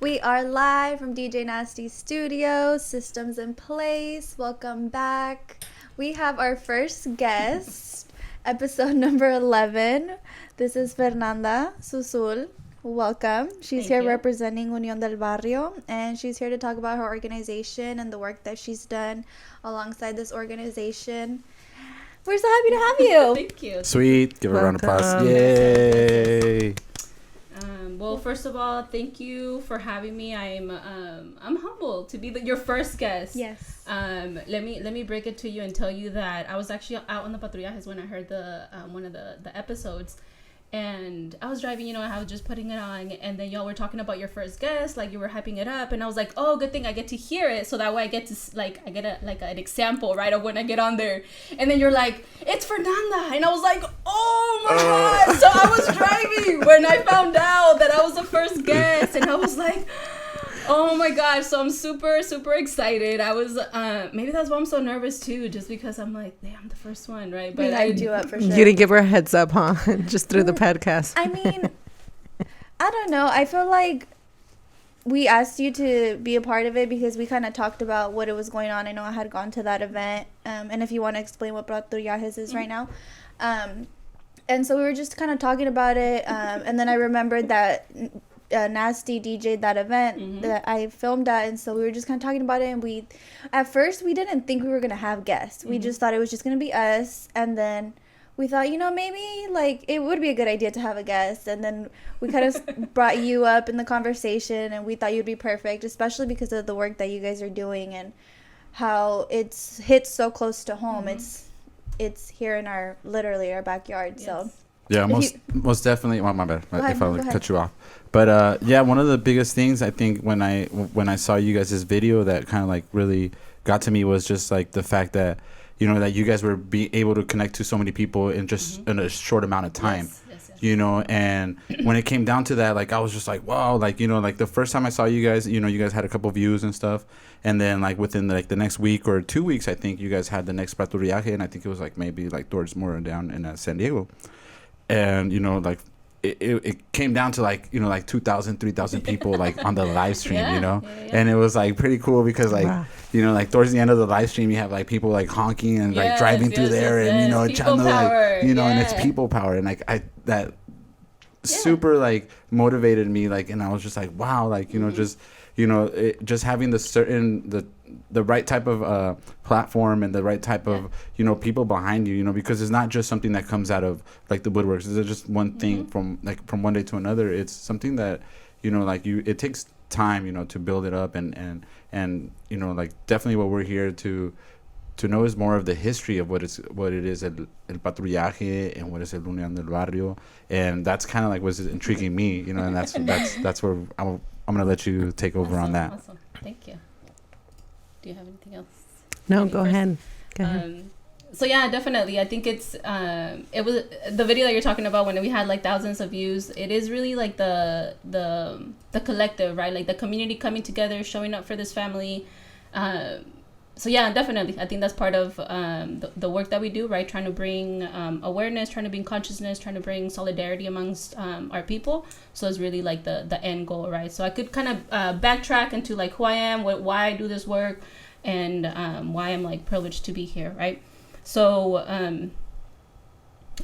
We are live from DJ Nasty Studios, systems in place. Welcome back. We have our first guest, episode number 11. This is Fernanda Susul. Welcome. She's here representing Unión del Barrio, and she's here to talk about her organization and the work that she's done alongside this organization. We're so happy to have you. Thank you. Sweet. Give her a round of applause. Yay. Well, first of all, thank you for having me. I'm humbled to be your first guest. Yes. Let me break it to you and tell you that I was actually out on the patrullajes when I heard the one of the episodes. And I was driving, I was just putting it on, and then y'all were talking about your first guest, like you were hyping it up, and I was like, oh, good thing I get to hear it, so that way I get to, I get an example, right, of when I get on there. And then you're like, it's Fernanda, and I was like, oh my God. So I was driving when I found out that I was the first guest, and I was like, oh my gosh. So I'm super, super excited. I was, maybe that's why I'm so nervous too, just because I'm like, damn, I'm the first one, right? But I do up for sure. You didn't give her a heads up, huh? Just through the podcast. I mean, I don't know. I feel like we asked you to be a part of it because we kind of talked about what it was going on. I know I had gone to that event. And if you want to explain what Patrullajes is right now. And so we were just kind of talking about it. And then I remembered that Nasty DJ that event that I filmed at, and so we were just kind of talking about it, and at first we didn't think we were gonna have guests. We just thought it was just gonna be us, and then we thought, maybe like it would be a good idea to have a guest, and then we kind of brought you up in the conversation, and we thought you'd be perfect, especially because of the work that you guys are doing and how it's hits so close to home. It's here in literally our backyard. Yes. So yeah, most definitely. Well, my bad if I cut you off. But yeah, one of the biggest things I think when I saw you guys' video that kind of like really got to me was just like the fact that that you guys were able to connect to so many people in just in a short amount of time. Yes. And when it came down to that, like I was just like, wow, like like the first time I saw you guys, you guys had a couple views and stuff, and then like within the next week or 2 weeks, I think you guys had the next patrullaje, and I think it was like maybe like towards more down in San Diego. And like it came down to like 2,000 3,000 people like on the live stream. Yeah. And it was like pretty cool because like wow. Like towards the end of the live stream you have like people like honking and like driving through there and trying to like and it's people power, and like super like motivated me, like, and I was just like, wow, like just having the right type of platform and the right type of people behind you, because it's not just something that comes out of like the woodworks. It's just one thing from one day to another. It's something that it takes time to build it up, and like definitely what we're here to know is more of the history of what it is el patrullaje and what is el Unión del Barrio, and that's kind of like what's intriguing me, and that's where I'm gonna let you take over on that. Awesome, thank you. Do you have anything else? No, go ahead. So yeah, definitely. I think it was the video that you're talking about when we had like thousands of views. It is really like the collective, right? Like the community coming together, showing up for this family. So yeah, definitely. I think that's part of the work that we do, right? Trying to bring awareness, trying to bring consciousness, trying to bring solidarity amongst our people. So it's really like the end goal, right? So I could kind of backtrack into like who I am, why I do this work, and why I'm like privileged to be here, right? So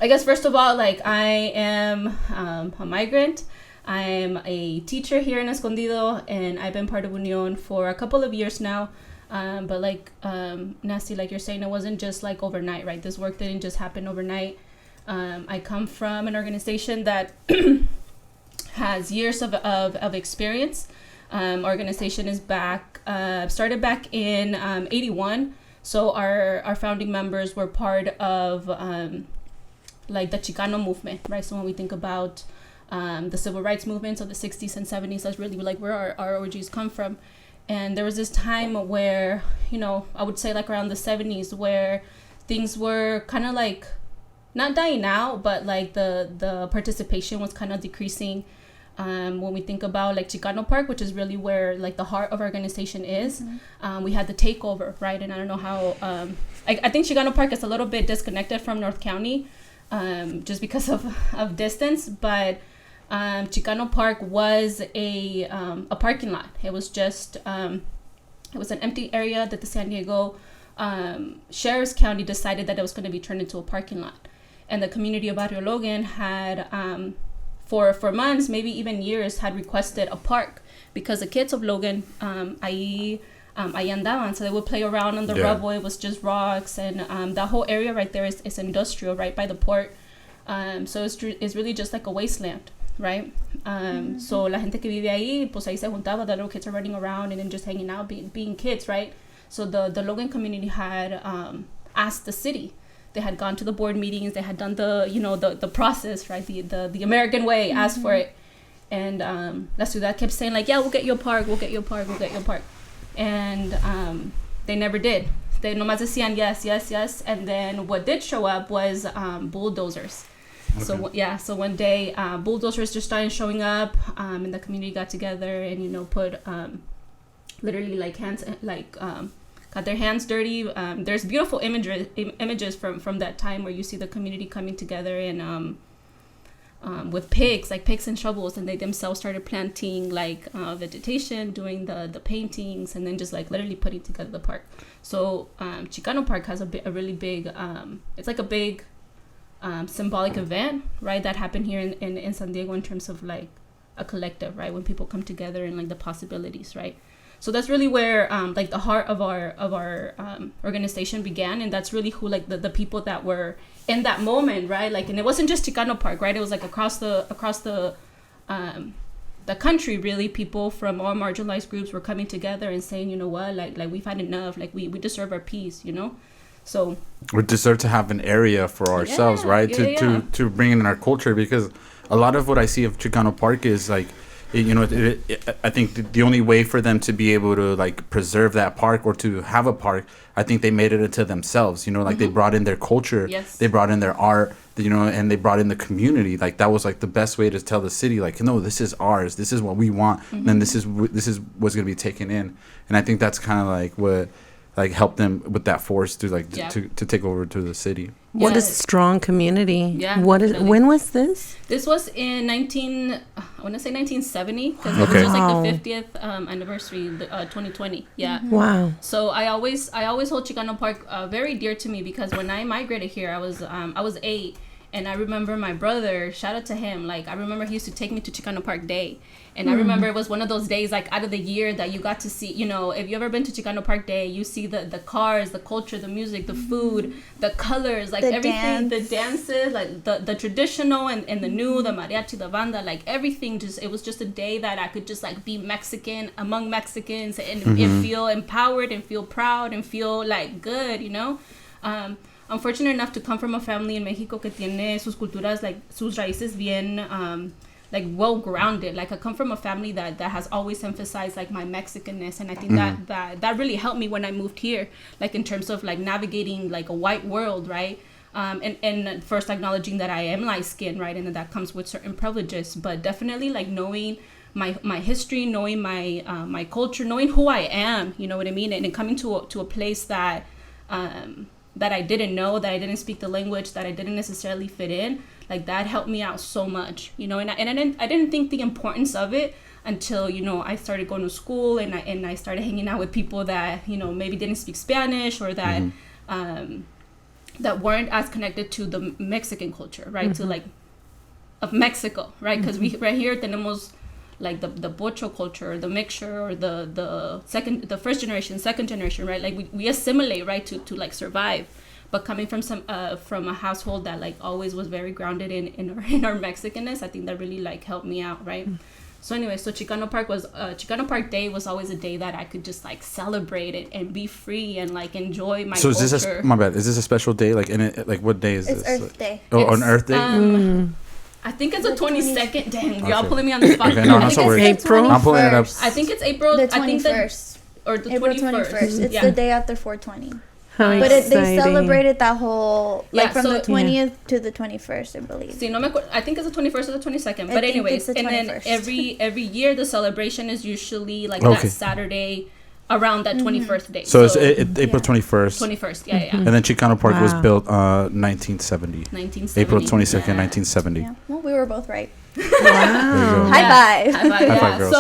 I guess first of all, like I am a migrant. I'm a teacher here in Escondido, and I've been part of Unión for a couple of years now. But like Nasty, like you're saying, it wasn't just like overnight, right? This work didn't just happen overnight. I come from an organization that has years of experience. Organization is started back in 81. So our founding members were part of like the Chicano movement, right? So when we think about the civil rights movements of the 60s and 70s, that's really like where our origins come from. And there was this time where, I would say like around the 70s, where things were kind of like not dying out, but like the participation was kind of decreasing. When we think about like Chicano Park, which is really where like the heart of our organization is, we had the takeover, right? And I don't know how, I think Chicano Park is a little bit disconnected from North County, just because of distance, but Chicano Park was a parking lot. It was just it was an empty area that the San Diego Sheriff's County decided that it was going to be turned into a parking lot. And the community of Barrio Logan had, for months, maybe even years, had requested a park because the kids of Logan, ahí andaban. So they would play around on the rubble. It was just rocks. And that whole area right there is industrial, right by the port. So it's really just like a wasteland, right? So la gente que vive ahí, pues ahí se juntaba, the little kids are running around and then just hanging out, being kids, right? So the Logan community had asked the city. They had gone to the board meetings. They had done the process, right? The American way, asked for it. And La Ciudad kept saying like, yeah, we'll get you a park, we'll get you a park, we'll get you a park. And they never did. They nomás decían yes. And then what did show up was bulldozers. Okay. So one day bulldozers just started showing up, and the community got together and put literally like hands got their hands dirty. There's beautiful images from that time where you see the community coming together and with picks and shovels, and they themselves started planting like vegetation, doing the paintings, and then just like literally putting together the park. So Chicano Park has a really big it's like a big symbolic event, right, that happened here in San Diego in terms of like a collective, right, when people come together and like the possibilities, right. So that's really where like the heart of our organization began, and that's really who like the people that were in that moment, right? Like, and it wasn't just Chicano Park, right? It was like across the country, really. People from all marginalized groups were coming together and saying, you know what, like we've had enough, like we deserve our peace, So we deserve to have an area for ourselves, right? To bring in our culture, because a lot of what I see of Chicano Park is like, I think the only way for them to be able to like preserve that park or to have a park, I think they made it into themselves, like they brought in their culture, they brought in their art, and they brought in the community. Like that was like the best way to tell the city, like, no, this is ours, this is what we want, and this is what's going to be taken in. And I think that's kind of like what like helped them with that force to like to take over to the city. What a strong community. Yeah. When was this? This was in 1970, because it was just like the 50th anniversary, 2020. Yeah. Wow. So I always hold Chicano Park very dear to me, because when I migrated here, I was 8. And I remember my brother, shout out to him, like I remember he used to take me to Chicano Park Day. And I remember it was one of those days like out of the year that you got to see, if you ever been to Chicano Park Day, you see the cars, the culture, the music, the food, the colors, like everything, the dances, like the traditional and the new, the mariachi, the banda, like everything. It was just a day that I could just like be Mexican among Mexicans and feel empowered and feel proud and feel like good, I'm fortunate enough to come from a family in Mexico que tiene sus culturas, like sus raíces bien, like well grounded. Like I come from a family that has always emphasized like my Mexicanness, and I think that really helped me when I moved here, like in terms of like navigating like a white world, right? And first acknowledging that I am light skinned, right, and that comes with certain privileges, but definitely like knowing my history, knowing my culture, knowing who I am, you know what I mean, and coming to a place that I didn't know, that I didn't speak the language, that I didn't necessarily fit in, like that helped me out so much, and I didn't think the importance of it until I started going to school and I started hanging out with people that maybe didn't speak Spanish or that that weren't as connected to the Mexican culture, right, to like of Mexico, right, because we right here tenemos like the bocho culture, the mixture, or the first generation, second generation, right? Like we assimilate, right, to like survive. But coming from from a household that like always was very grounded in our Mexicanness, I think that really like helped me out, right? So anyway, so Chicano Park Day was always a day that I could just like celebrate it and be free and like enjoy my culture. So is this my bad? Is this a special day? Like in it, like what day is this? It's Earth Day. Oh, on Earth Day. I think it's the 22nd. Dang, y'all pulling me on the spot. Okay, no, not so worried. April. I'm pulling it up. I think it's April. The 21st. Or the April 21st. It's the day after 420. How But they exciting. celebrated that whole, like Yeah, from so- the 20th to the 21st, I believe. See, no me acuerdo. I think it's the 21st or the 22nd. I But think anyways, it's the and then 21st. every year the celebration is usually like Okay. that Saturday around that 21st date. So it's April 21st. 21st, yeah. And then Chicano Park was Wow. built 1970. 1970. April 22nd, yeah. 1970. Yeah. Well, we were both right. There you go. High five. High five, High yeah. five, girls.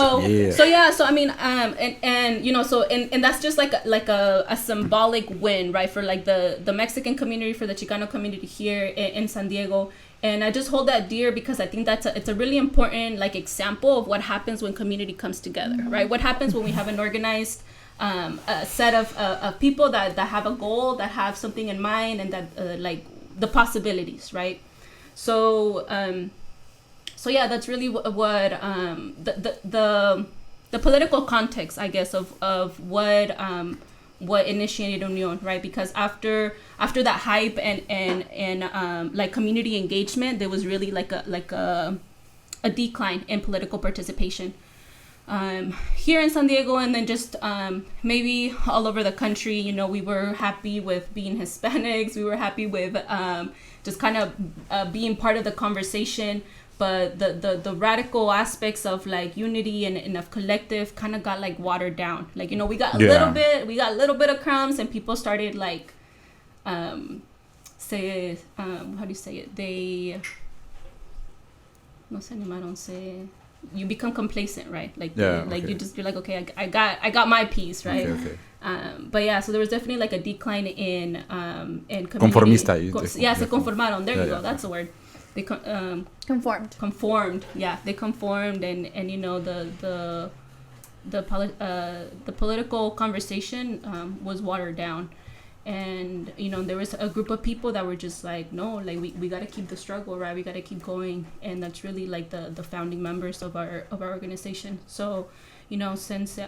So I mean, and you know, so and that's just like a symbolic win, right, for like the Mexican community, for the Chicano community here in San Diego. And I just hold that dear because I think it's a really important like example of what happens when community comes together, right? What happens when we have an organized a set of people that have a goal, that have something in mind, and that like the possibilities, right? So yeah, that's really what the political context, I guess, of what initiated Union, right? Because after that hype and like community engagement, there was really like a decline in political participation here in San Diego, and then just maybe all over the country. You know, we were happy with being Hispanics. We were happy with just kind of being part of the conversation. But the radical aspects of like unity and of collective kind of got like watered down. Like, you know, we got a little bit of crumbs, and people started like how do you say it? You become complacent, right? Like you're like, okay, I got my piece, right? Okay. But yeah, so there was definitely like a decline in community. Conformista. Se conformaron. There you go. That's the word. They conformed. Yeah, they conformed, and you know the political conversation was watered down, and you know there was a group of people that were just like, no, like we got to keep the struggle, right? We got to keep going, and that's really like the founding members of our organization. So, you know, since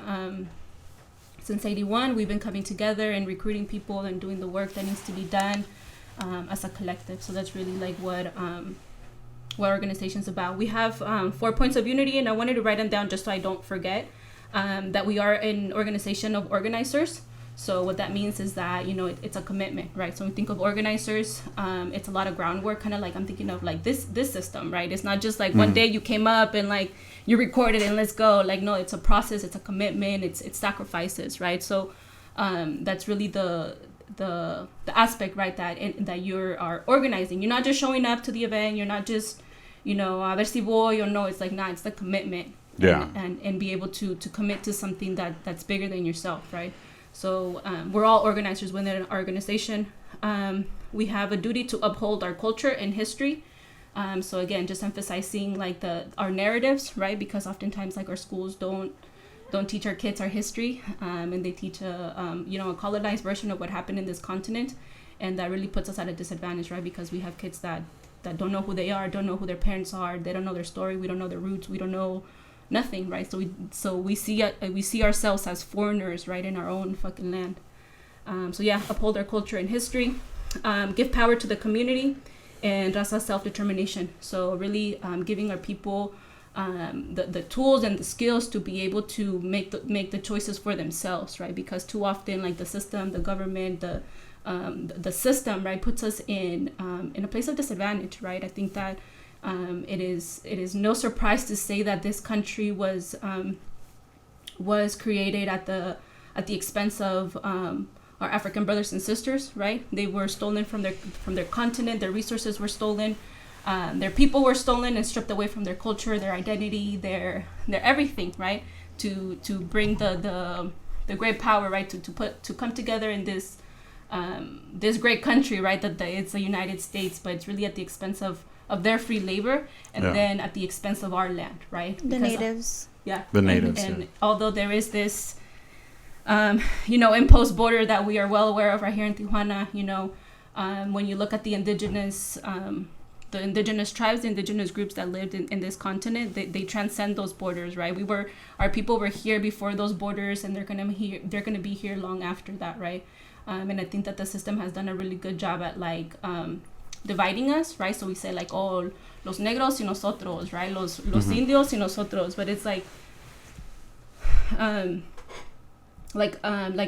81, we've been coming together and recruiting people and doing the work that needs to be done. As a collective. So that's really like what organization's about. We have 4 points of unity, and I wanted to write them down just so I don't forget that we are an organization of organizers. So what that means is that, you know, it's a commitment, right? So when we think of organizers, it's a lot of groundwork, kind of like I'm thinking of like this system, right? It's not just like one day you came up and like you recorded and let's go. Like, no, it's a process, it's a commitment, it's sacrifices, right? So that's really the aspect, right, that you are organizing. You're not just showing up to the event. You're not just, you know, a ver si voy or no. It's like, nah, it's the commitment. Yeah. And be able to commit to something that's bigger than yourself, right? So we're all organizers within an organization. We have a duty to uphold our culture and history. So again, just emphasizing like our narratives, right? Because oftentimes like our schools don't teach our kids our history, and they teach a colonized version of what happened in this continent, and that really puts us at a disadvantage, right? Because we have kids that don't know who they are, don't know who their parents are, they don't know their story, we don't know their roots, we don't know nothing, right? So we see ourselves as foreigners, right, in our own fucking land. So yeah, uphold our culture and history, give power to the community, and raza self-determination. So really giving our people the tools and the skills to be able to make the choices for themselves, right? Because too often, like the system, the government, the system, right, puts us in a place of disadvantage, right? I think that it is no surprise to say that this country was created at the expense of our African brothers and sisters, right? They were stolen from their continent. Their resources were stolen. Their people were stolen and stripped away from their culture, their identity, their everything, right? To bring the great power, right? To come together in this great country, right? That it's the United States, but it's really at the expense of their free labor, and then at the expense of our land, right? The natives. The natives. And although there is this, imposed border that we are well aware of right here in Tijuana, when you look at the indigenous tribes, the indigenous groups that lived in this continent, they transcend those borders, right? Our people were here before those borders, and they're gonna be here long after that, right? And I think that the system has done a really good job at like dividing us, right? So we say like, oh, los negros y nosotros, right? Los indios y nosotros, but it's like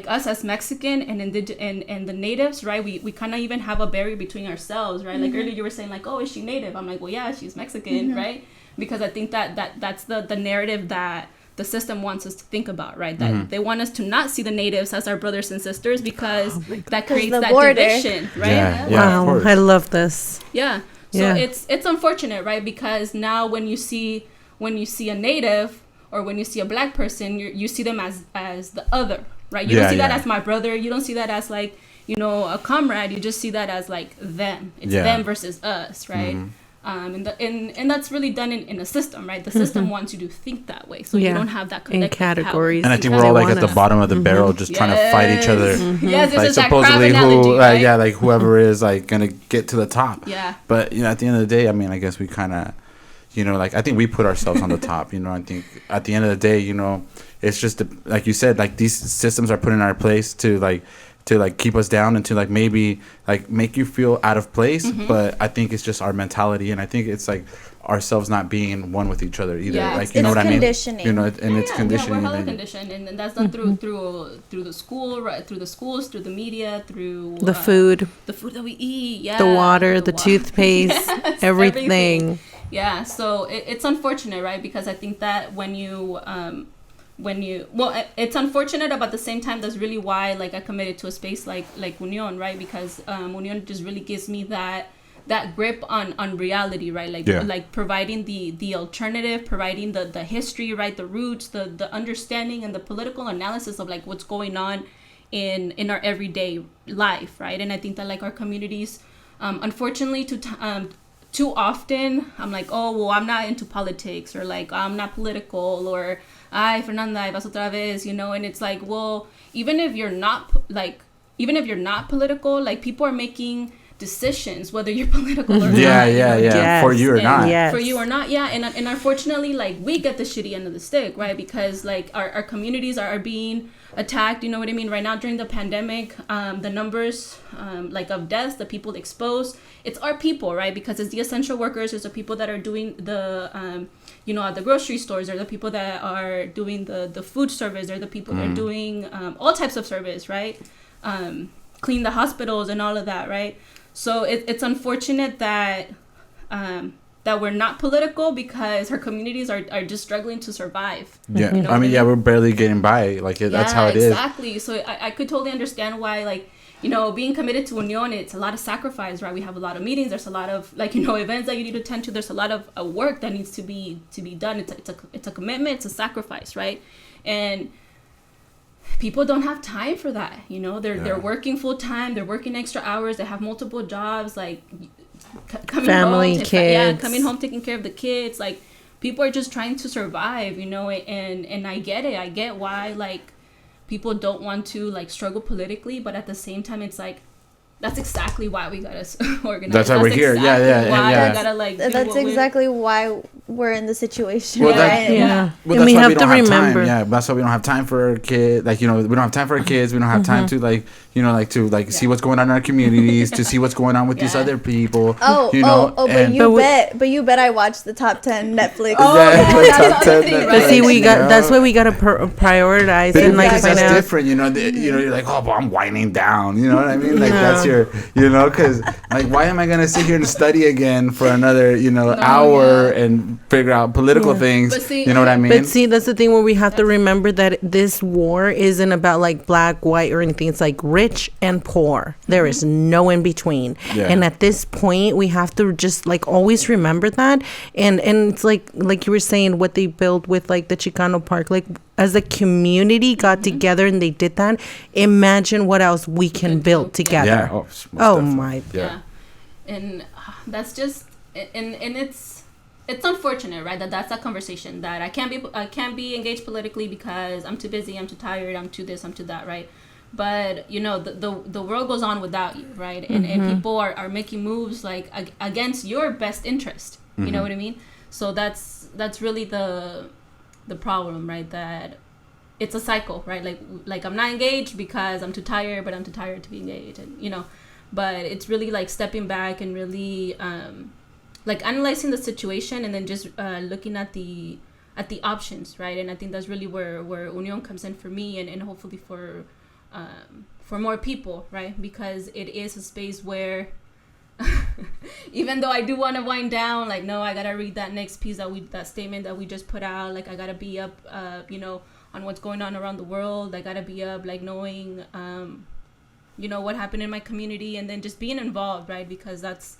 us as Mexican and the natives, right? We kind of even have a barrier between ourselves, right? Like earlier you were saying like, oh, is she native? I'm like, well, yeah, she's Mexican, right? Because I think that's the narrative that the system wants us to think about, right? That they want us to not see the natives as our brothers and sisters because that creates that border. Division, right? Wow, I love this. Yeah. So it's unfortunate, right? Because now when you see a native or when you see a black person, you see them as the other, right? You don't see that as my brother. You don't see that as like, you know, a comrade. You just see that as like them. It's them versus us, right? And that's really done in a system, right? The system wants you to think that way, so you don't have that collective in categories. And I think we're all like at the bottom of the barrel, just trying to fight each other. Yes, like supposedly who, right? Like whoever is like gonna get to the top. Yeah. But you know, at the end of the day, I mean, I guess we kind of, you know, like I think we put ourselves on the top. You know, I think at the end of the day, you know, it's just like you said, like these systems are put in our place to keep us down and to like maybe like make you feel out of place. But I think it's just our mentality, and I think it's like ourselves not being one with each other either. Like you know what I mean? You know, and it's conditioning. We're hella conditioned, and that's done through the school, right? Through the schools, through the media, through the food that we eat, the water, the toothpaste, everything. Yeah, so it's unfortunate, right? Because I think that it's unfortunate, but at the same time, that's really why like I committed to a space like Union, right? Because Union just really gives me that grip on reality, right? Like providing the alternative, providing the history, right? The roots, the understanding, and the political analysis of like what's going on in our everyday life, right? And I think that like our communities, unfortunately, too often I'm like, oh well, I'm not into politics, or like I'm not political, or ay Fernanda, ahí vas otra vez, you know. And it's like, well, even if you're not political, like people are making decisions whether you're political or not. Yes. For you or not. Yes. For you or not, and unfortunately, like we get the shitty end of the stick, right? Because like our communities are being attacked, you know what I mean? Right now during the pandemic, the numbers like of deaths, the people exposed, it's our people, right? Because it's the essential workers, it's the people that are doing the you know, at the grocery stores, or the people that are doing the food service, or the people that are doing all types of service, right? Clean the hospitals and all of that, right? So it's unfortunate that that we're not political, because our communities are just struggling to survive. Yeah, you know I mean, we're barely getting by. Like that's how it is. Exactly. So I could totally understand why, like, you know, being committed to Union, it's a lot of sacrifice, right? We have a lot of meetings. There's a lot of, like, you know, events that you need to attend to. There's a lot of work that needs to be done. It's a commitment. It's a sacrifice, right? And people don't have time for that. You know, they're working full time. They're working extra hours. They have multiple jobs. Like coming family, home, kids. Coming home, taking care of the kids. Like people are just trying to survive. You know, and I get it. I get why like people don't want to like struggle politically, but at the same time, it's like that's exactly why we gotta organize. That's why we're here. Yeah. We gotta, like, that's exactly why we're in the situation. Well, right? Well, and we have to remember. That's why we don't have time for our kids. Like, you know, we don't have time for our kids. We don't have time to like, you know, like to like see what's going on in our communities, to see what's going on with these other people. But you bet I watched the top 10 Netflix. Top 10 Netflix. But see, that's why we gotta prioritize. But and like that's different, you know. You're like, oh, but I'm winding down. You know what I mean? Like that's your, you know, because like, why am I gonna sit here and study again for another, you know, hour and figure out political things? See, you know what I mean? But see, that's the thing where we have to remember that this war isn't about like black, white, or anything. It's like rich and poor. There is no in between. Yeah. And at this point, we have to just like always remember that. And it's like you were saying, what they built with like the Chicano Park, like as the community got together and they did that, imagine what else we can build together. Yeah. Oh my. Yeah. And that's just, and it's unfortunate, right? That's a conversation that I can't be engaged politically because I'm too busy, I'm too tired, I'm too this, I'm too that, right? But you know, the world goes on without you, right? And people are making moves like against your best interest. You know what I mean? So that's really the problem, right? That it's a cycle, right? Like I'm not engaged because I'm too tired, but I'm too tired to be engaged, and you know. But it's really like stepping back and really like analyzing the situation, and then just looking at the options, right? And I think that's really where Union comes in for me, and hopefully for more people, right? Because it is a space where even though I do want to wind down, like, no, I gotta read that next piece that statement that we just put out. Like, I gotta be up, on what's going on around the world. I gotta be up, like, knowing, what happened in my community, and then just being involved, right? Because that's,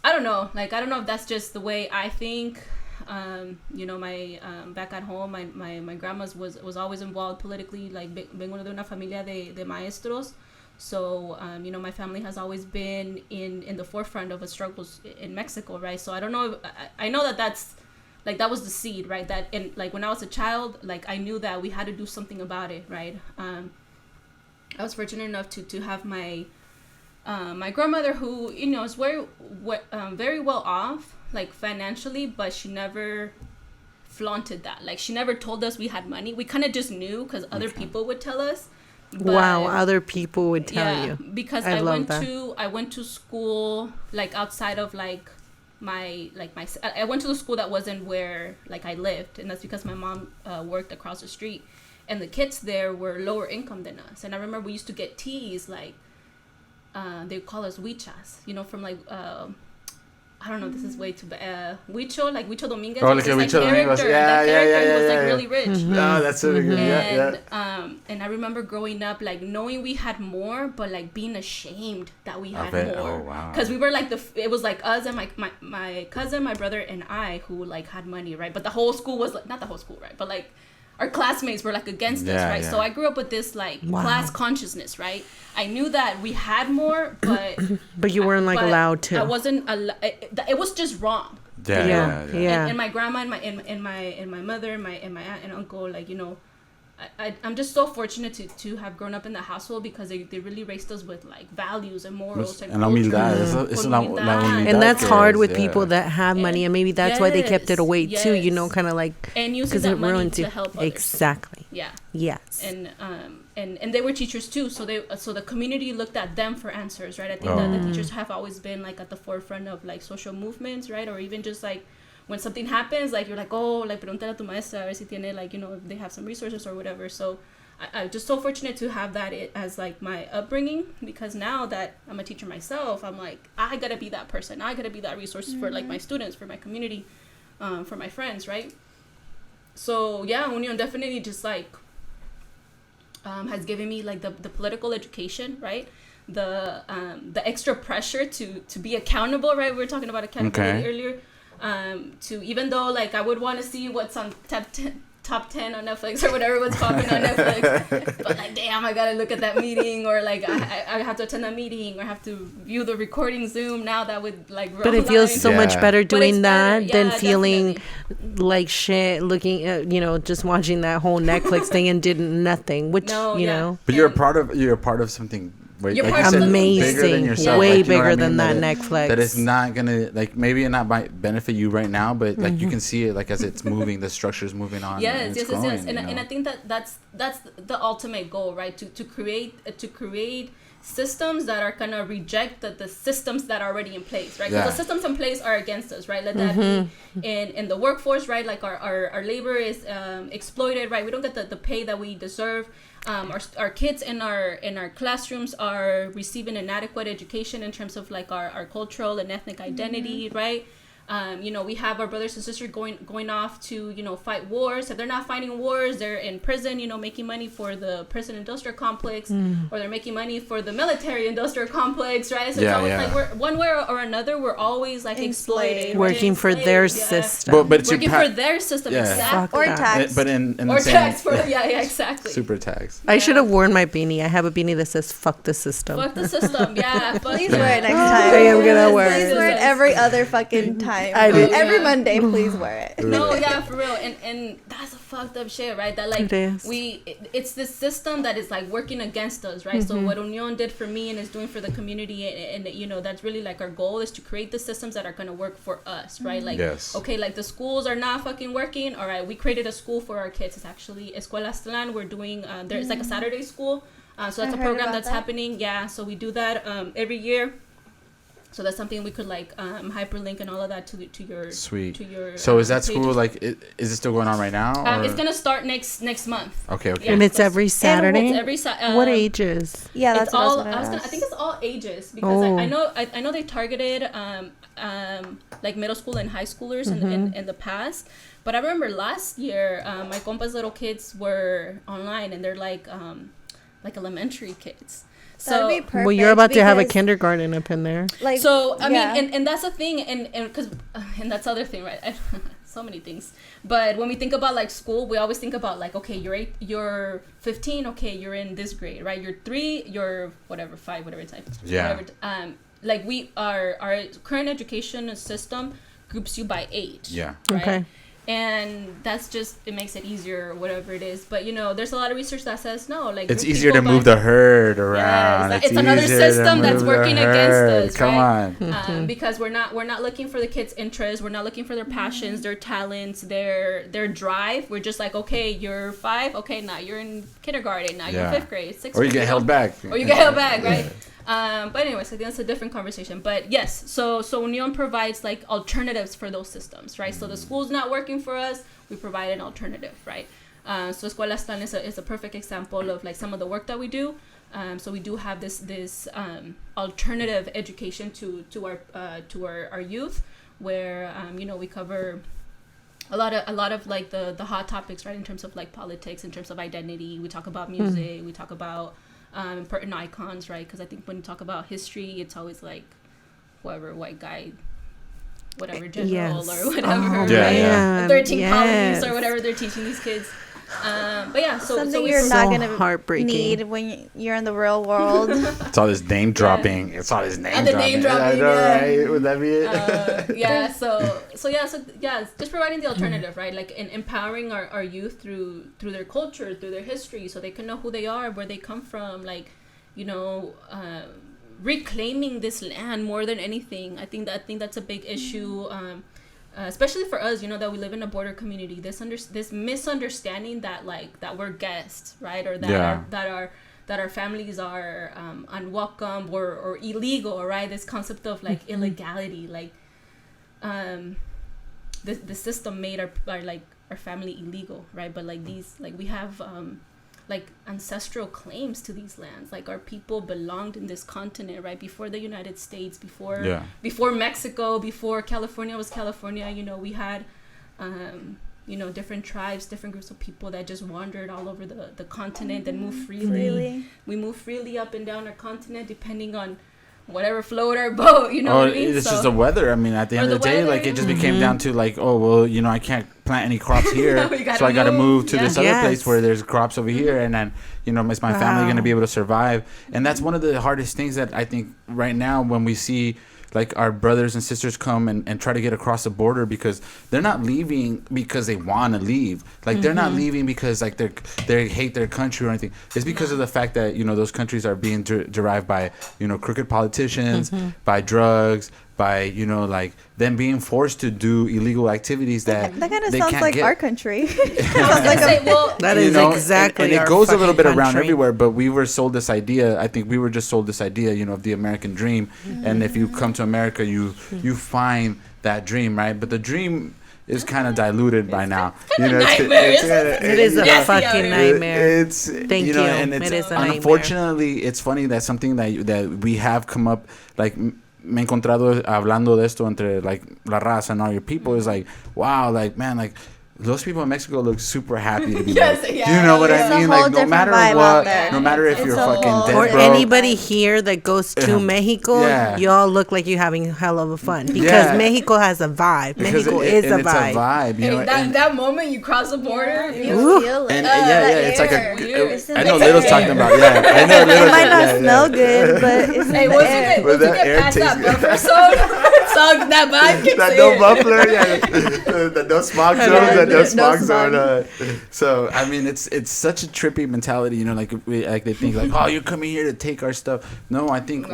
I don't know if that's just the way I think. My back at home, my grandma's was always involved politically. Like, vengo de una familia de maestros. So, my family has always been in the forefront of the struggles in Mexico, right? So I don't know. I know that's, like, that was the seed, right? That, and like, when I was a child, like, I knew that we had to do something about it, right? I was fortunate enough to have my grandmother, who, is very well off, like, financially, but she never flaunted that. Like, she never told us we had money. We kind of just knew because other people would tell us. But, wow, other people would tell you. Because I went to school, like, outside of, like, I went to the school that wasn't where, like, I lived, and that's because my mom worked across the street, and the kids there were lower income than us. And I remember we used to get teased, like, they call us huichas, from, like, I don't know, this is way too bad. Huicho Dominguez. Oh, like a Huicho Dominguez. Yeah. He was, like, really rich. Mm-hmm. Oh, that's so good. And I remember growing up, like, knowing we had more, but, like, being ashamed that we had more. Oh, wow. Because we were, like, it was, like, us and my cousin, my brother, and I who, like, had money, right? But the whole school was, like, not the whole school, right? But, like, our classmates were, like, against us, right? Yeah. So I grew up with this, like, class consciousness, right? I knew that we had more, but but you weren't, like, allowed to. I wasn't it was just wrong. Yeah. And my grandma and my mother and my aunt and uncle, like, I'm just so fortunate to have grown up in the household, because they really raised us with, like, values and morals and humildad. And that's hard with people that have money, and maybe that's why they kept it away too. Kind of like, and using that money to help others. Exactly. Yeah. Yes. And they were teachers too, so the community looked at them for answers, right? I think that the teachers have always been, like, at the forefront of, like, social movements, right? Or even just, like, when something happens, like, you're like, oh, like, pregúntale a tu maestra, a ver si tiene, like, if they have some resources or whatever. So I'm just so fortunate to have that as, like, my upbringing, because now that I'm a teacher myself, I'm like, I gotta be that person. I gotta be that resource for, like, my students, for my community, for my friends, right? So yeah, Union definitely just, like, has given me, like, the political education, right? The extra pressure to be accountable, right? We were talking about accountability earlier. To, even though, like, I would want to see what's on top 10 on Netflix or whatever was popping on Netflix, but, like, damn, I gotta look at that meeting, or, like, I have to attend that meeting, or have to view the recording Zoom now that would, like, roll. But it feels so much better doing that than feeling like shit, looking at, just watching that whole Netflix thing and did nothing, which know. But you're a part of something. Amazing, way bigger than that Netflix. That is not gonna, like, maybe it not might benefit you right now, but, like, you can see it, like, as it's moving, the structure's moving on. Yes. And I think that's the ultimate goal, right? To create systems that are gonna reject the systems that are already in place, right? Because the systems in place are against us, right? Let that be in the workforce, right? Like, our labor is exploited, right? We don't get the pay that we deserve. Our kids in our classrooms are receiving inadequate education in terms of, like, our cultural and ethnic identity, right? We have our brothers and sisters going off to, fight wars. If they're not fighting wars, they're in prison, making money for the prison industrial complex, or they're making money for the military industrial complex, right? So it's always like, we're one way or another, we're always, like, exploited, working for their system. But it's working for their system, exactly. Or tax. But in or tax for exactly. Super tax. I should have worn my beanie. I have a beanie that says "fuck the system." Fuck the system. Yeah. Please wear it next time. I am gonna wear it. Please wear it every other fucking time. Every Monday, please wear it. No, yeah, for real. And that's a fucked up shit, right? That, like, it's this system that is, like, working against us, right? So what Union did for me and is doing for the community, and that's really, like, our goal is to create the systems that are going to work for us, right? Like, okay, like, the schools are not fucking working. All right, we created a school for our kids. It's actually Escuela Aztlán. We're doing there's, like, a Saturday school. So that's a program that's happening. Yeah, so we do that every year. So that's something we could like hyperlink and all of that to your sweet. To your, so is that pages. school like is it still going on right now? It's gonna start next month. Okay. Yeah, and it's every Saturday. It's every what ages? Yeah, that's it's what all. I I think it's all ages because I know they targeted like middle school and high schoolers in the past. But I remember last year my compas' little kids were online and they're like elementary kids. That'd be perfect. Well, you're about to have a kindergarten up in there. Like, so I mean, and that's the thing, and because and that's the other thing, right? So many things. But when we think about like school, we always think about like, okay, you're 15, okay, you're in this grade, right? You're 3, you're whatever 5, whatever type. Yeah. Whatever, like our current education system groups you by age. Yeah. Right? Okay. And that's just, it makes it easier or whatever it is. But, you know, there's a lot of research that says no. Like, it's easier to move the herd around. Yes, it's another system that's working against us. Come right? on. Because we're not looking for the kids' interests. We're not looking for their passions, their talents, their drive. We're just like, okay, you're 5. Okay, now you're in kindergarten. Now you're 5th grade, 6th grade. Or you get held back. Or you get held back, right? But anyways, I think that's a different conversation. But yes, so Union provides like alternatives for those systems, right? So the school's not working for us, we provide an alternative, right? So Escuelas Tan is a perfect example of like some of the work that we do. So we do have this alternative education to our youth, where you know, we cover a lot of like the hot topics, right? In terms of like politics, in terms of identity, we talk about music, we talk about important icons, right? Because I think when you talk about history, it's always like whoever, white guy, whatever, general or whatever, right? Yeah. 13 colonies or whatever they're teaching these kids. But yeah, something we you're not gonna heartbreaking. need when you're in the real world. It's all this name dropping. It's all this name and the dropping. name dropping. I know, right? Would that be it? Yeah. So just providing the alternative, right? Like in empowering our youth through their culture, through their history, so they can know who they are, where they come from, like, you know, reclaiming this land more than anything. I think that's a big issue. Especially for us, you know, that we live in a border community, this misunderstanding that we're guests, right, or that our families are unwelcome or illegal, right? This concept of like illegality, like the system made our family illegal, right? But like we have like ancestral claims to these lands. Like our people belonged in this continent, right? Before the United States, before Mexico, before California was California, you know, we had, you know, different tribes, different groups of people that just wandered all over the continent and moved freely. We move freely up and down our continent depending on whatever float our boat, you know what I mean? It's just the weather. I mean, at the end of the day, like, it just became down to like, oh, well, you know, I can't plant any crops here, so I got to move to this other place where there's crops over here, and then, you know, is my family going to be able to survive? And that's one of the hardest things that I think right now when we see like our brothers and sisters come and try to get across the border, because they're not leaving because they want to leave. Like they're not leaving because like they hate their country or anything. It's because of the fact that, you know, those countries are being derived by, you know, crooked politicians, by drugs, by, you know, like them being forced to do illegal activities that kind of they sounds can't like get. Our country. That is exactly and it our goes a little bit fucking around country. everywhere, but we were sold this idea. I think we were just sold this idea, you know, of the American dream. And if you come to America, you find that dream, right? But the dream is kind of diluted by now. You know, it is a fucking nightmare. Thank you. And it's, it is a nightmare. Unfortunately, it's funny that something that we have come up, like, me he encontrado hablando de esto entre like la raza and all your people, is like, wow, like, man, like those people in Mexico look super happy to be there. You know what I mean? Like, no matter what, no matter if you're fucking dead, or bro. anybody here that goes to Mexico, y'all look like you're having hell of a fun, because Mexico has a vibe. Mexico is a vibe. It's a vibe, you know. That moment you cross the border, you feel it. It's like I know Little's talking about. I know Little's. It might not smell good, but it's in the air. Once you get past that buffer zone, that vibe kicks in. That no muffler, the no smog zone, no smog zone. So I mean, it's such a trippy mentality, you know. Like they think like, oh, you're coming here to take our stuff. No, I think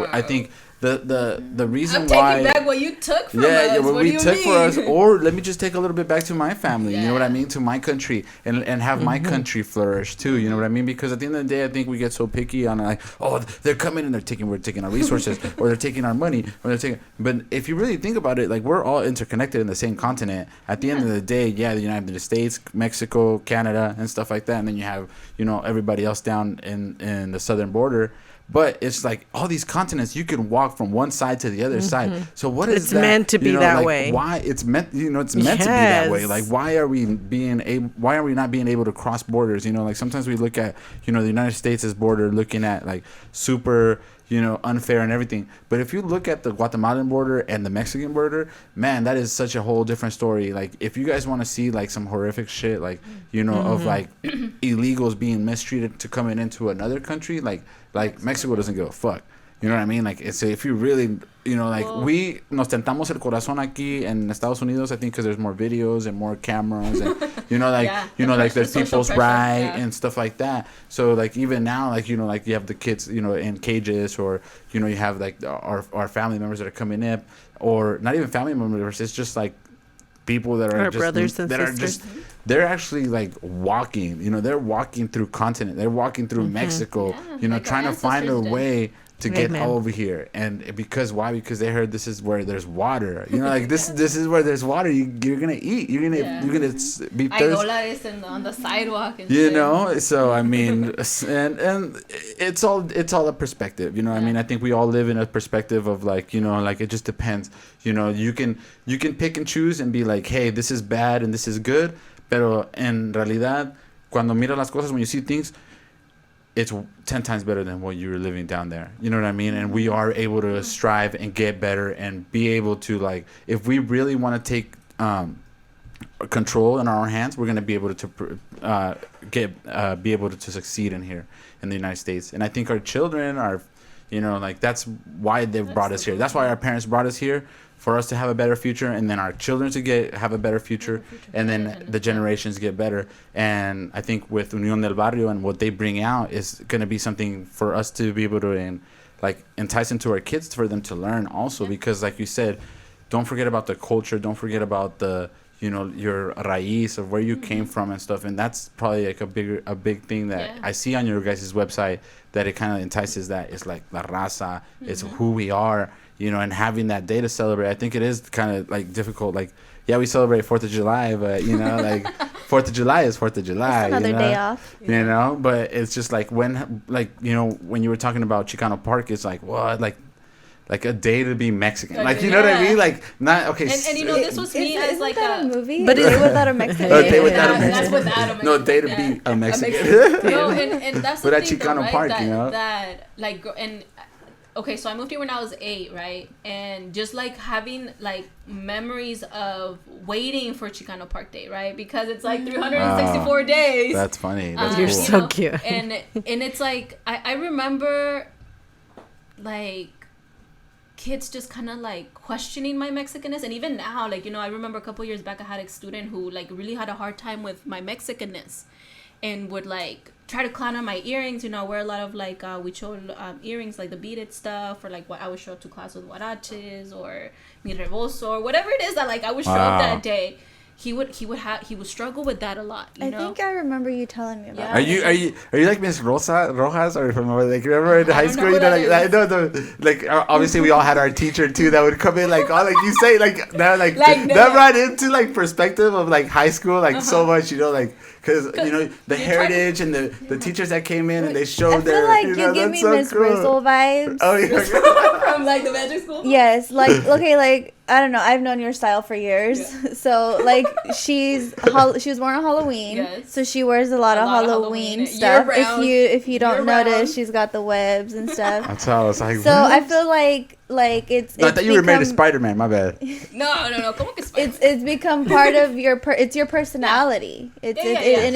the reason I'm why. taking back what you took from us. Yeah, what we took mean? for us, or let me just take a little bit back to my family. You know what I Yeah. mean? To my country, and have my country flourish too. You know what I mean? Because at the end of the day, I think we get so picky on like, oh, they're coming and we're taking our resources, or they're taking our money, or they're taking. But if you really think about it, like we're all interconnected in the same continent. At the end of the day, yeah, the United States, Mexico, Canada, and stuff like that, and then you have everybody else down in the southern border. But it's like all these continents, you can walk from one side to the other side. So what is It's that? meant to be that like, way. Why it's meant? It's meant to be that way. Like why are we not being able to cross borders? Like sometimes we look at the United States' border, looking at like super unfair and everything. But if you look at the Guatemalan border and the Mexican border, man, that is such a whole different story. Like if you guys want to see like some horrific shit, like of like illegals being mistreated to coming into another country, like Mexico doesn't give a fuck. You know what I mean? Like, it's if you really, we nos tentamos el corazón aquí en Estados Unidos, I think, because there's more videos and more cameras and, like there's people's right and stuff like that. So, like, even now, like, like you have the kids, in cages, or, you have like our family members that are coming in, or not even family members, it's just like people that are our just brothers and sisters. They're actually like walking, they're walking through continent, they're walking through Mexico, like trying to find a way to get over here. And because why? Because they heard this is where there's water. Like this is where there's water. You're gonna eat. You're gonna be thirsty. On the sidewalk. And So I mean, and it's all a perspective. I mean, I think we all live in a perspective of like like it just depends. You can pick and choose and be like, hey, this is bad and this is good. Pero en realidad, cuando miras las cosas, when you see things, it's 10 times better than what you're living down there. You know what I mean? And we are able to strive and get better and be able to, like, if we really want to take control in our hands, we're going to be able to be able to succeed in here in the United States. And I think our children are, like, that's why they've brought us here. That's why our parents brought us here, for us to have a better future, and then our children to have a better future, and then the generations get better. And I think with Unión del Barrio and what they bring out is going to be something for us to be able to entice into our kids, for them to learn also. Because like you said, don't forget about the culture, don't forget about the your raíz of where you came from and stuff. And that's probably like a big thing that I see on your guys' website, that it kind of entices. That it's like la raza, it's who we are, and having that day to celebrate. I think it is kind of like difficult. Like, yeah, we celebrate 4th of July, but like 4th of July is 4th of July. It's another day off. But it's just like when you were talking about Chicano Park, it's like, what, like a day to be Mexican, like you know what I mean, like not okay. And this was me as like a movie, but a day without a Mexican. A day without a Mexican. That's without a Mexican. No, day to be a Mexican. No, and that's the but at thing, Chicano right? Park, that like, and okay, so I moved here when I was 8, right? And just like having like memories of waiting for Chicano Park Day, right? Because it's like 364 days. That's funny. That's You're cool. so cute. And it's like I remember like kids just kind of like questioning my Mexicanness. And even now, like, I remember a couple years back I had a student who like really had a hard time with my Mexicanness, and would like try to clown on my earrings. I wear a lot of like huichol earrings, like the beaded stuff, or like what I would show up to class with huaraches or mi rebozo or whatever it is that like I would show up that day. He would struggle with that a lot. I think I remember you telling me about. Are you like Miss Rojas, or from like, remember in high school? Like obviously we all had our teacher too that would come in like all like you say like that that brought into like perspective of like high school like so much, like. Because, the heritage and the teachers that came in and they showed their... I feel like you give me Miss Grizzle vibes. Oh, yeah. From, like, the magic school? Yes. Like, okay, like, I don't know. I've known your style for years. Yeah. So, like, she was born on Halloween. Yes. So she wears a lot of Halloween stuff. If you don't notice, she's got the webs and stuff. That's how I was like, so what? I feel like it's... No, I thought you were married to Spider-Man. My bad. No. Como que Spider-Man? It's become part of it's your personality. And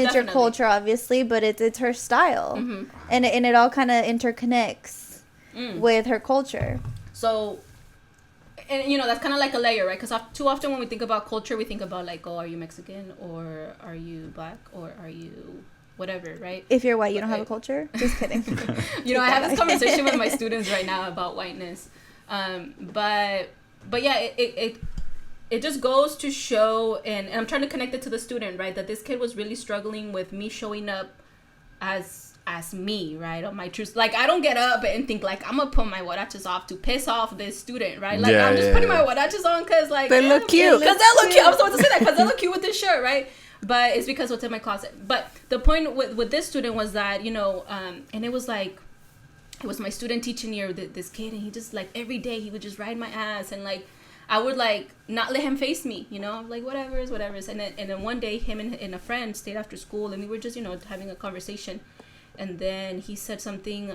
it's your culture, obviously, but it's her style. Mm-hmm. And it all kind of interconnects with her culture. So, and that's kind of like a layer, right? Because too often when we think about culture, we think about like, oh, are you Mexican, or are you black, or are you whatever, right? If you're white, you don't have a culture? Just kidding. I have this conversation with my students right now about whiteness. But yeah, it just goes to show, and I'm trying to connect it to the student, right, that this kid was really struggling with me showing up as me, right, on my truth. Like, I don't get up and think like I'm gonna put my huaraches off to piss off this student, right? Like, I'm just putting my huaraches on because like they look cute. Because they look cute. I was about to say that because they look cute with this shirt, right? But it's because what's in my closet. But the point with this student was that, you know, and it was like, it was my student teaching year, this kid, and he just like every day he would just ride my ass, and like I would like not let him face me, you know, like whatever is. And then one day him and a friend stayed after school, and we were just, you know, having a conversation. And then he said something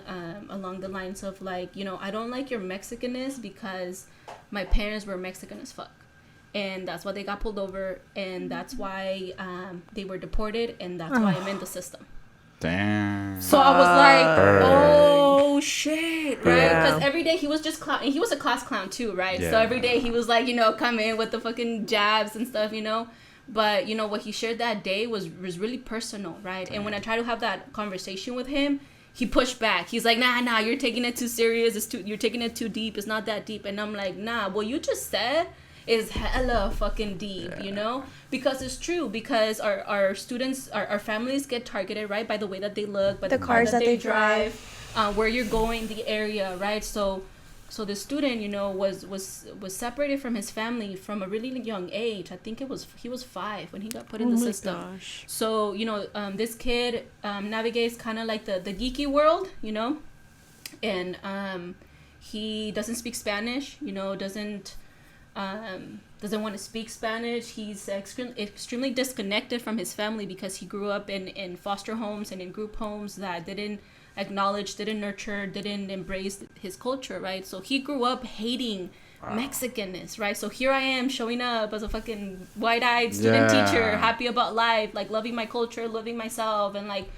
along the lines of like, you know, I don't like your Mexicanness because my parents were Mexican as fuck. And that's why they got pulled over. And that's why they were deported. And that's why I'm in the system. Damn. So I was like, oh shit, right? Because every day he was just and he was a class clown too, right? Yeah. So every day he was like, you know, come in with the fucking jabs and stuff, you know. But you know what he shared that day was really personal, right? And when I tried to have that conversation with him, he pushed back. He's like, nah, you're taking it too serious. You're taking it too deep. It's not that deep. And I'm like, nah, what you just said is hella fucking deep, you know? Because it's true. Because our students, our families get targeted, right, by the way that they look, by the cars that they drive, where you're going, the area, right? So the student, you know, was separated from his family from a really young age. I think he was 5 when he got put in the system. Gosh. So, you know, this kid navigates kind of like the geeky world, you know, and he doesn't speak Spanish, you know, doesn't want to speak Spanish. He's extremely disconnected from his family because he grew up in foster homes and in group homes that didn't acknowledge, didn't nurture, didn't embrace his culture, right? So he grew up hating Mexicanness, right? So here I am showing up as a fucking wide-eyed student teacher, happy about life, like loving my culture, loving myself, and like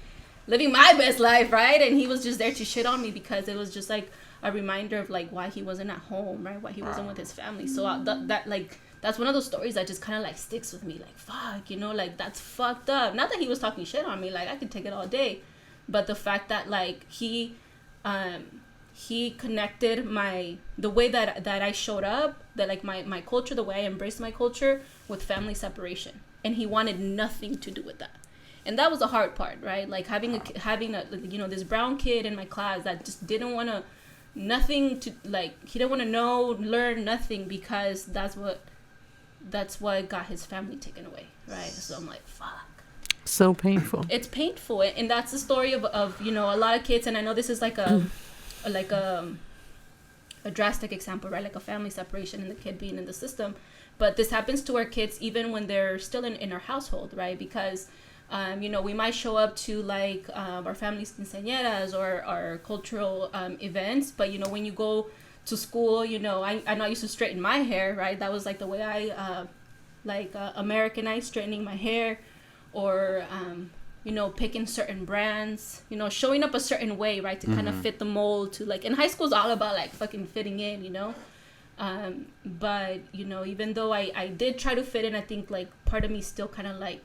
living my best life, right? And he was just there to shit on me because it was just like a reminder of like why he wasn't at home, right? Why he wasn't with his family. So that like that's one of those stories that just kind of like sticks with me, like fuck, you know, like that's fucked up. Not that he was talking shit on me, like I could take it all day. But the fact that like he connected the way that I showed up, that like my culture, the way I embraced my culture, with family separation, and he wanted nothing to do with that, and that was the hard part, right? Like having a you know, this brown kid in my class that just didn't want to nothing to like, he didn't want to learn nothing because that's what got his family taken away, right? So I'm like, fuck. So painful. It's painful, and that's the story of you know, a lot of kids. And I know this is like a drastic example, right? Like a family separation and the kid being in the system, but this happens to our kids even when they're still in our household, right? Because you know, we might show up to like our family's quinceañeras or our cultural events, but you know, when you go to school, you know, I know I used to straighten my hair, right? That was like the way I Americanized straightening my hair. Or, you know, picking certain brands, you know, showing up a certain way, right, to kind of fit the mold to, like, in high school, it's all about, like, fucking fitting in, you know? But, you know, even though I did try to fit in, I think, like, part of me still kind of, like,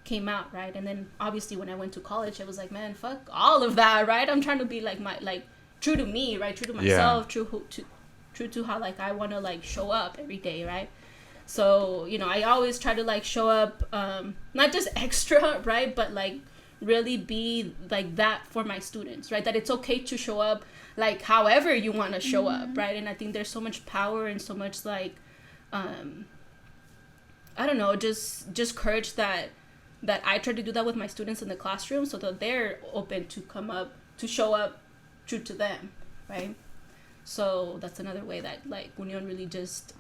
came out, right? And then, obviously, when I went to college, I was like, man, fuck all of that, right? I'm trying to be, like, true to me, right? True to myself, true to how, like, I want to, like, show up every day, right? So, you know, I always try to like show up, not just extra, right, but like really be like that for my students, right? That it's okay to show up like however you want to show up, right? And I think there's so much power and so much like, I don't know, just courage that I try to do that with my students in the classroom so that they're open to show up true to them, right? So that's another way that like Union really just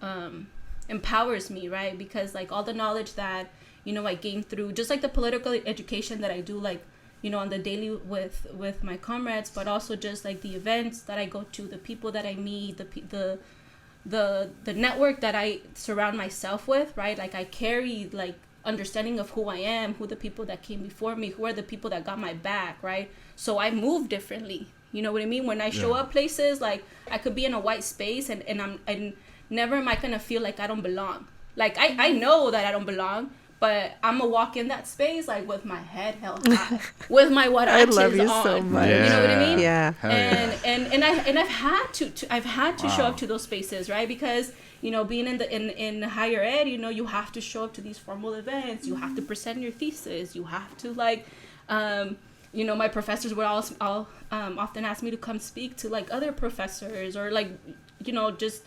empowers me, right? Because like all the knowledge that, you know, I gained through just like the political education that I do, like, you know, on the daily with my comrades, but also just like the events that I go to, the people that I meet, the network that I surround myself with, right? Like I carry like understanding of who I am, who the people that came before me, who are the people that got my back, right? So I move differently. You know what I mean? When I show up places, like I could be in a white space and never am I gonna feel like I don't belong. Like I know that I don't belong, But I'm gonna walk in that space like with my head held high, with my huaraches I love you on. so much. You know what I mean? Yeah. And I've had to show up to those spaces, right? Because being in higher ed, you have to show up to these formal events. You have to present your thesis. You have to my professors would all often ask me to come speak to like other professors or like just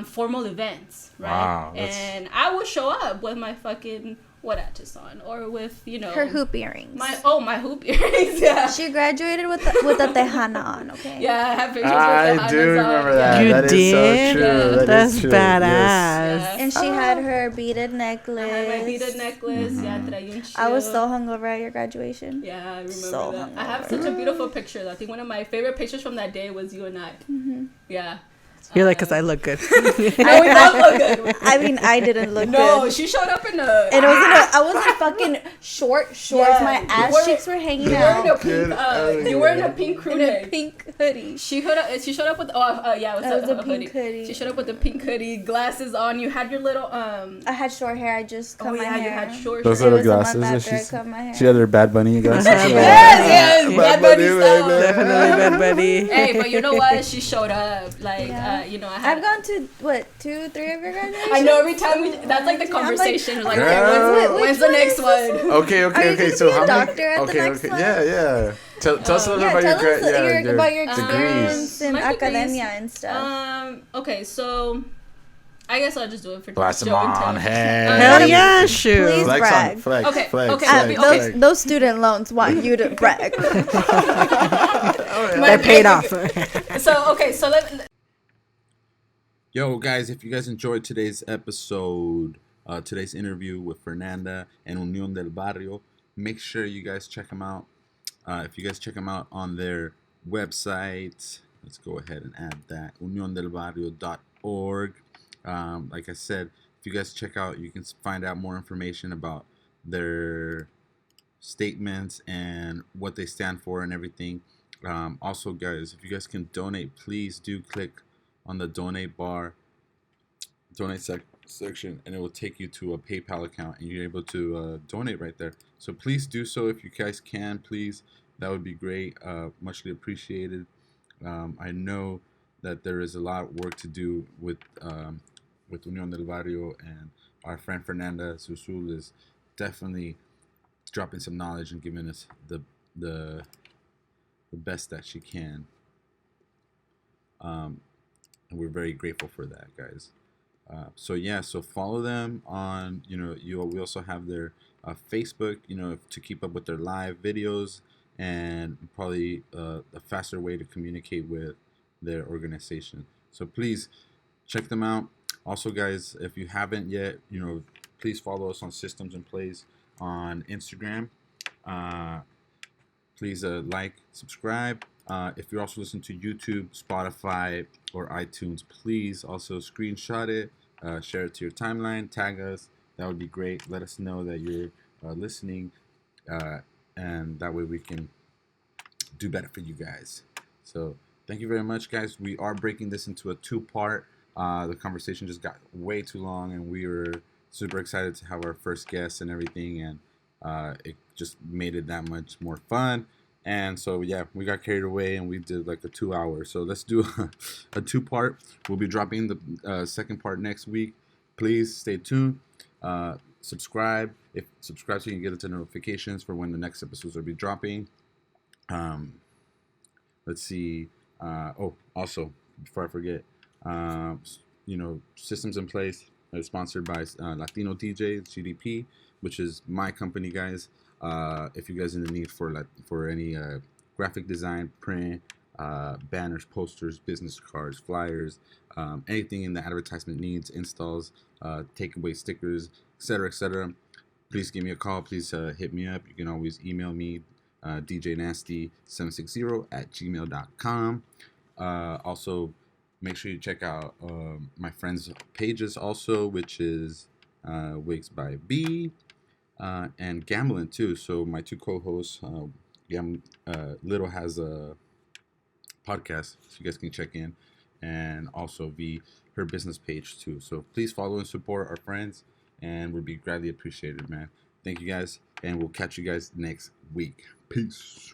formal events, right? Wow, and I would show up with my fucking huaraches on, or with her hoop earrings. My hoop earrings. Yeah, she graduated with the tejana on. Okay. Yeah, I have pictures. I do remember that. You that did? Is so true. Yeah. That's is true. badass. Yes. And she had her beaded necklace. I had my beaded necklace. Yeah, traía un I was shield. so hungover at your graduation. Yeah, I remember So that. hungover. I have such a beautiful picture. Though. I think one of my favorite pictures from that day was you and I. Yeah. You're like, because I look good. No, we both look good. I mean, I didn't look No, good. she showed up in a. And I was in fucking shorts. Yeah, My ass cheeks were hanging out. You were in a pink crew In a neck. pink hoodie. She showed up with it was a pink hoodie. She showed up with a pink hoodie, glasses on. You had your little I had short hair. I just cut my hair. you had short Those hair. little It was in my glasses. back there, I cut my hair. She had her Bad Bunny glasses. Yes, Bad Bunny style. Definitely Bad Bunny. Hey, but you know what? She showed up. Like, Yeah. I've I've gone to 2, 3 of your graduations. I know every time that's like the conversation. I'm Like, like, okay, girl. when's the next one? Okay. Are you gonna So be a how many? doctor at the next one? Yeah. Tell us a little Yeah, about tell us your about your degrees. experience in My degrees. academia and stuff. Okay, so I guess I'll just do it for Blast 'em show and on, tell. hey. Hell yeah, shoot. Please Flex brag. on flex. Okay, Flex, okay, flex, okay. flex. Those student loans want you to brag. They're paid off. So let. Yo, guys, if you guys enjoyed today's episode, today's interview with Fernanda and Unión del Barrio, make sure you guys check them out. If you guys check them out on their website, let's go ahead and add that, uniondelbarrio.org. Like I said, if you guys check out, you can find out more information about their statements and what they stand for and everything. Also, guys, if you guys can donate, please do click on the donate section, and it will take you to a PayPal account, and you're able to donate right there. So please do so if you guys can, please. That would be great. Muchly appreciated. I know that there is a lot of work to do with Unión del Barrio, and our friend Fernanda Susul is definitely dropping some knowledge and giving us the best that she can. And we're very grateful for that, guys. So follow them on, we also have their Facebook, to keep up with their live videos, and probably a faster way to communicate with their organization. So please check them out. Also, guys, if you haven't yet, please follow us on Systems in Place on Instagram. Please like, subscribe. If you're also listening to YouTube, Spotify, or iTunes, please also screenshot it, share it to your timeline, tag us. That would be great. Let us know that you're listening, and that way we can do better for you guys. So thank you very much, guys. We are breaking this into a 2-part. The conversation just got way too long, and we were super excited to have our first guest and everything, and it just made it that much more fun. And so, yeah, we got carried away and we did like a 2-hour. So let's do a 2-part. We'll be dropping the second part next week. Please stay tuned. Subscribe. Subscribe so you can get the notifications for when the next episodes will be dropping. Let's see. Also, before I forget, Systems in Place is sponsored by Latino DJ, GDP, which is my company, guys. If you guys are in the need for any graphic design, print, banners, posters, business cards, flyers, anything in the advertisement needs, installs, takeaway stickers, etc., please give me a call. Please hit me up. You can always email me, djnasty760@gmail.com. Also, make sure you check out my friends' pages also, which is Wigs by B. And Gambling too. So my 2 co-hosts, Little has a podcast, so you guys can check in, and also her business page too. So please follow and support our friends, and would be greatly appreciated, man. Thank you guys, and we'll catch you guys next week. Peace.